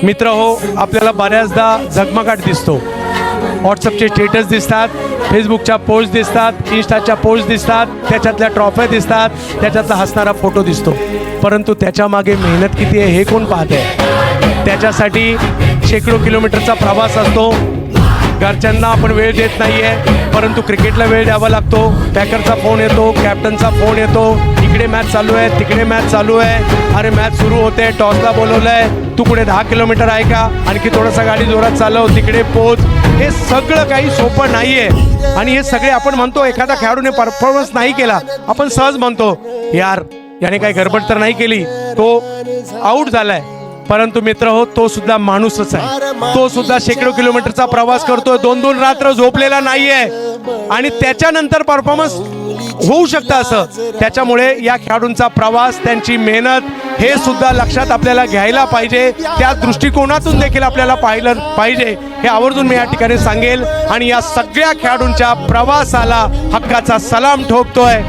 मित्र हो, आपल्याला बऱ्याचदा झगमगाट दिसतो. व्हॉट्सअपचे स्टेटस दिसतात, फेसबुकच्या पोस्ट दिसतात, इंस्टाच्या पोस्ट दिसतात, त्याच्यातल्या ट्रॉफ्या दिसतात, त्याच्यातला हसणारा फोटो दिसतो. परंतु त्याच्या मागे मेहनत किती आहे हे कोण पाहते? त्याच्यासाठी शेकडो किलोमीटरचा प्रवास असतो. घरच्यांना आपण वेळ देत नाही आहे, परंतु क्रिकेटला वेळ द्यावा लागतो. पॅकरचा फोन येतो, कॅप्टनचा फोन येतो, इकडे मॅच चालू आहे, तिकडे मॅच चालू आहे, अरे मॅच सुरू होते, टॉसला बोलवलं आहे, तू कुठे 10 किलोमीटर आहे का, आणखी थोडासा गाडी जोरात चालव, तिकडे पोच. हे सगळं काही सोपं नाही आहे. आणि हे सगळे आपण म्हणतो, एखादा खेळाडूने परफॉर्मन्स नाही केला, आपण सहज म्हणतो यार याने काही गडबड तर नाही केली, तो आऊट झालाय. परंतु मित्र हो, तो सुद्धा माणूसच आहे. तो सुद्धा शेकडो किलोमीटरचा प्रवास करतोय, 2-2 रात्र झोपलेला नाहीये आणि त्याच्यानंतर परफॉर्मन्स होऊ शकतं असं. त्याच्यामुळे या खेळाडूंचा प्रवास, त्यांची मेहनत हे सुद्धा लक्षात आपल्याला घ्यायला पाहिजे. त्या दृष्टिकोनातून देखील आपल्याला पाहिलं पाहिजे, हे आवर्जून मी या ठिकाणी सांगेल. आणि या सगळ्या खेळाडूंच्या प्रवासाला हक्काचा सलाम ठोकतोय.